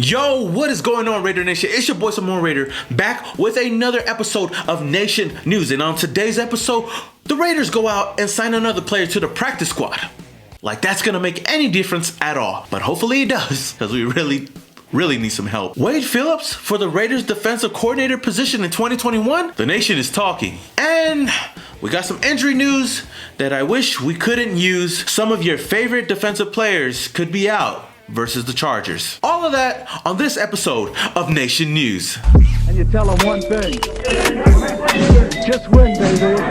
Yo, what is going on, Raider Nation? It's your boy, Morrow Raider, back with another episode of Nation News. And on today's episode, the Raiders go out and sign another player to the practice squad. Like that's gonna make any difference at all. But hopefully it does, because we really need some help. Wade Phillips for the Raiders defensive coordinator position in 2021? The nation is talking. And we got some injury news that I wish we couldn't use. Some of your favorite defensive players could be out versus the Chargers. All of that on this episode of Nation News. And you tell them one thing. Just win, baby.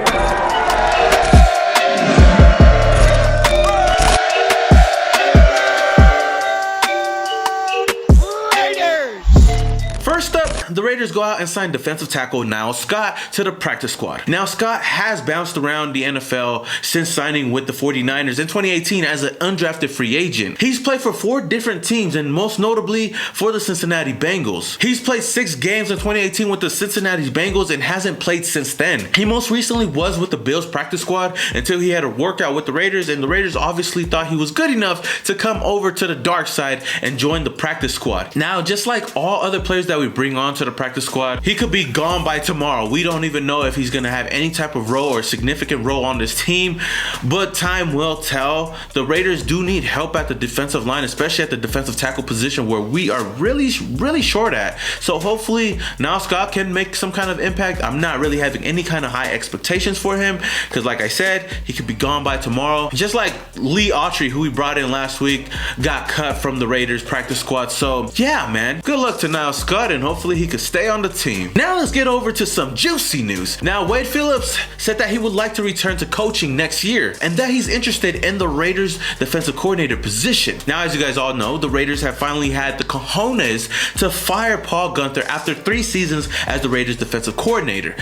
First up, the Raiders go out and sign defensive tackle Niall Scott to the practice squad. Now, Scott has bounced around the NFL since signing with the 49ers in 2018 as an undrafted free agent. He's played for 4 different teams and most notably for the Cincinnati Bengals. He's played 6 games in 2018 with the Cincinnati Bengals and hasn't played since then. He most recently was with the Bills practice squad until he had a workout with the Raiders, and the Raiders obviously thought he was good enough to come over to the dark side and join the practice squad. Now, just like all other players that we bring on to the practice squad, he could be gone by tomorrow. We don't even know if he's going to have any type of role or significant role on this team, but time will tell. The Raiders do need help at the defensive line, especially at the defensive tackle position where we are really short at. So hopefully Niall Scott can make some kind of impact. I'm not really having any kind of high expectations for him because, like I said, he could be gone by tomorrow. Just like Lee Autry, who we brought in last week, got cut from the Raiders practice squad. So yeah, man, good luck to Niall Scott, and hopefully he could stay on the team. Now let's get over to some juicy news. Now, Wade Phillips said that he would like to return to coaching next year and that he's interested in the Raiders defensive coordinator position. Now, as you guys all know, the Raiders have finally had the cojones to fire Paul Guenther after 3 seasons as the Raiders defensive coordinator.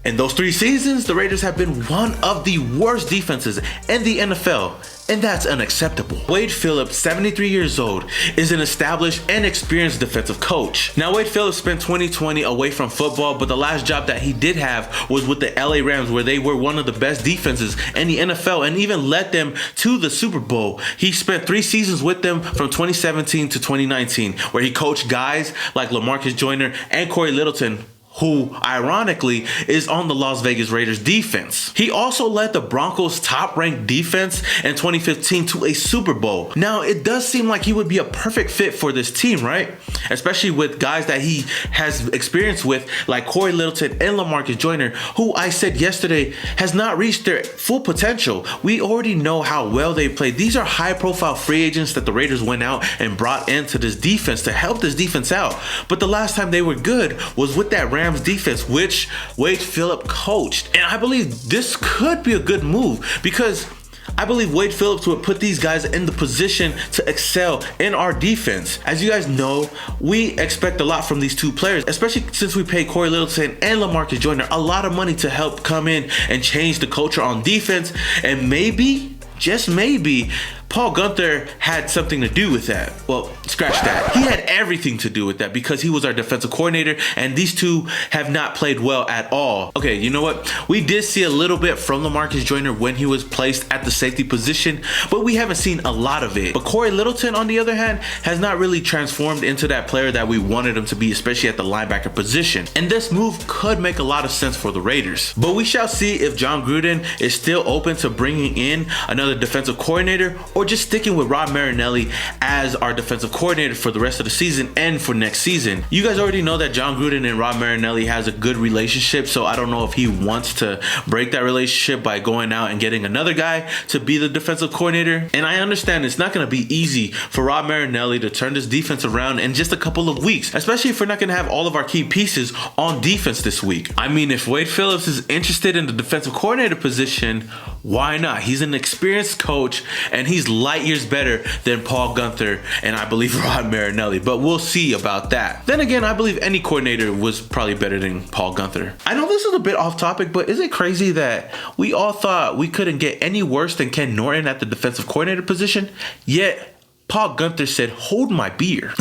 In those 3 seasons, the Raiders have been one of the worst defenses in the NFL, and that's unacceptable. Wade Phillips, 73 years old, is an established and experienced defensive coach. Now, Wade Phillips spent 2020 away from football, but the last job that he did have was with the LA Rams, where they were one of the best defenses in the NFL and even led them to the Super Bowl. He spent 3 seasons with them from 2017 to 2019, where he coached guys like LaMarcus Joyner and Corey Littleton, who ironically is on the Las Vegas Raiders defense. He also led the Broncos' top-ranked defense in 2015 to a Super Bowl. Now, it does seem like he would be a perfect fit for this team, right? Especially with guys that he has experience with, like Corey Littleton and LaMarcus Joyner, who I said yesterday has not reached their full potential. We already know how well they played. These are high-profile free agents that the Raiders went out and brought into this defense to help this defense out. But the last time they were good was with that Rams defense, which Wade Phillips coached. And I believe this could be a good move because I believe Wade Phillips would put these guys in the position to excel in our defense. As you guys know, we expect a lot from these 2 players, especially since we paid Corey Littleton and LaMarcus Joyner a lot of money to help come in and change the culture on defense. And maybe, just maybe, Paul Guenther had something to do with that. Well, scratch that. He had everything to do with that because he was our defensive coordinator, and these 2 have not played well at all. Okay, you know what? We did see a little bit from LaMarcus Joyner when he was placed at the safety position, but we haven't seen a lot of it. But Corey Littleton, on the other hand, has not really transformed into that player that we wanted him to be, especially at the linebacker position. And this move could make a lot of sense for the Raiders. But we shall see if John Gruden is still open to bringing in another defensive coordinator or just sticking with Rod Marinelli as our defensive coordinator for the rest of the season and for next season. You guys already know that John Gruden and Rod Marinelli has a good relationship, so I don't know if he wants to break that relationship by going out and getting another guy to be the defensive coordinator. And I understand it's not going to be easy for Rod Marinelli to turn this defense around in just a couple of weeks, especially if we're not going to have all of our key pieces on defense this week. I mean, if Wade Phillips is interested in the defensive coordinator position, why not? He's an experienced coach and he's light years better than Paul Guenther and I believe Rod Marinelli, but we'll see about that. Then again, I believe any coordinator was probably better than Paul Guenther. I know this is a bit off topic, but is it crazy that we all thought we couldn't get any worse than Ken Norton at the defensive coordinator position, yet Paul Guenther said, "Hold my beer."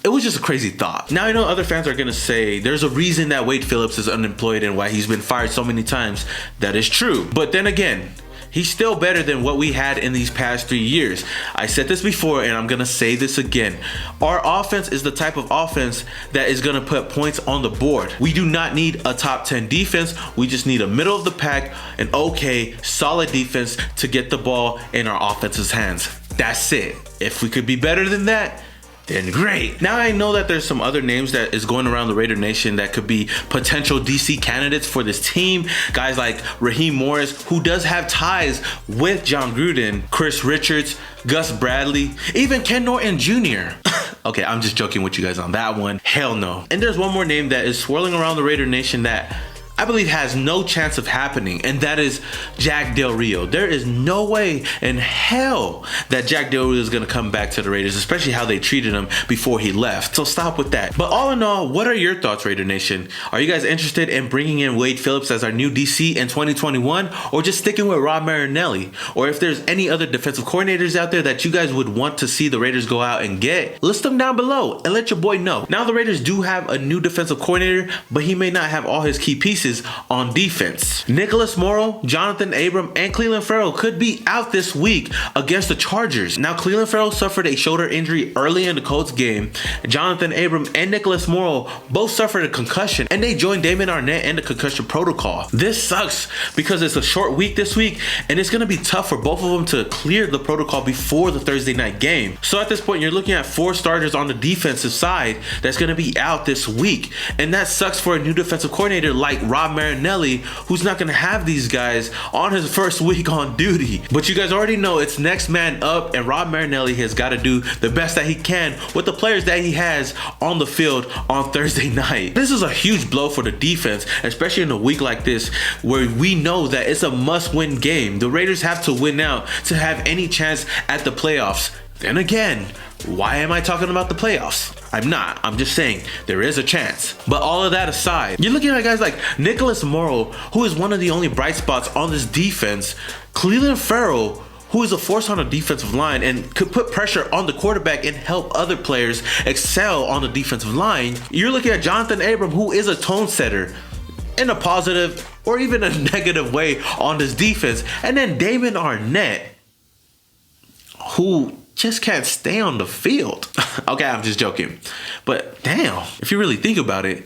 It was just a crazy thought. Now, I know other fans are going to say there's a reason that Wade Phillips is unemployed and why he's been fired so many times. That is true. But then again, he's still better than what we had in these past 3 years. I said this before and I'm gonna say this again. Our offense is the type of offense that is gonna put points on the board. We do not need a top 10 defense. We just need a middle of the pack, an okay, solid defense to get the ball in our offense's hands. That's it. If we could be better than that, then great. Now I know that there's some other names that is going around the Raider Nation that could be potential DC candidates for this team. Guys like Raheem Morris, who does have ties with John Gruden, Chris Richards, Gus Bradley, even Ken Norton Jr. Okay, I'm just joking with you guys on that one. Hell no. And there's one more name that is swirling around the Raider Nation that I believe has no chance of happening, and that is Jack Del Rio. There is no way in hell that Jack Del Rio is going to come back to the Raiders, especially how they treated him before he left. So stop with that. But all in all, what are your thoughts, Raider Nation? Are you guys interested in bringing in Wade Phillips as our new DC in 2021, or just sticking with Rob Marinelli? Or if there's any other defensive coordinators out there that you guys would want to see the Raiders go out and get, list them down below and let your boy know. Now the Raiders do have a new defensive coordinator, but he may not have all his key pieces on defense. Nicholas Morrow, Jonathan Abram, and Clelin Ferrell could be out this week against the Chargers. Now, Clelin Ferrell suffered a shoulder injury early in the Colts game. Jonathan Abram and Nicholas Morrow both suffered a concussion, and they joined Damon Arnett in the concussion protocol. This sucks because it's a short week this week, and it's going to be tough for both of them to clear the protocol before the Thursday night game. So at this point, you're looking at 4 starters on the defensive side that's going to be out this week, and that sucks for a new defensive coordinator like Rob Marinelli, who's not going to have these guys on his first week on duty. But you guys already know it's next man up, and Rob Marinelli has got to do the best that he can with the players that he has on the field on Thursday night. This is a huge blow for the defense, especially in a week like this where we know that it's a must-win game. The Raiders have to win out to have any chance at the playoffs. Then again, why am I talking about the playoffs? I'm not. I'm just saying there is a chance. But all of that aside, you're looking at guys like Nicholas Morrow, who is one of the only bright spots on this defense, Clelin Ferrell, who is a force on the defensive line and could put pressure on the quarterback and help other players excel on the defensive line. You're looking at Jonathan Abram, who is a tone setter in a positive or even a negative way on this defense. And then Damon Arnett, who just can't stay on the field. Okay, I'm just joking. But damn, if you really think about it,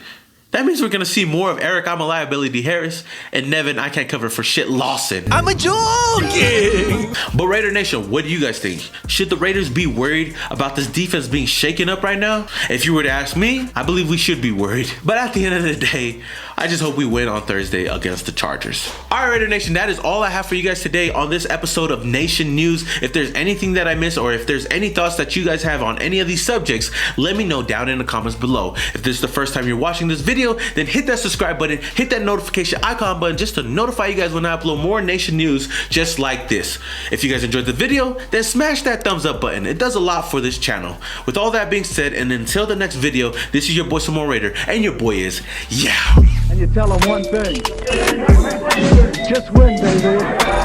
that means we're going to see more of Eric I'm a Liability Harris and Nevin I Can't Cover for Shit Lawson. I'm a joking! But Raider Nation, what do you guys think? Should the Raiders be worried about this defense being shaken up right now? If you were to ask me, I believe we should be worried. But at the end of the day, I just hope we win on Thursday against the Chargers. Alright, Raider Nation, that is all I have for you guys today on this episode of Nation News. If there's anything that I missed, or if there's any thoughts that you guys have on any of these subjects, let me know down in the comments below. If this is the first time you're watching this video, then hit that subscribe button, hit that notification icon button just to notify you guys when I upload more Nation News just like this. If you guys enjoyed the video, then smash that thumbs up button. It does a lot for this channel. With all that being said, and until the next video, this is your boy Some More Raider, and your boy is yeah. And you tell them one thing. Just win, baby.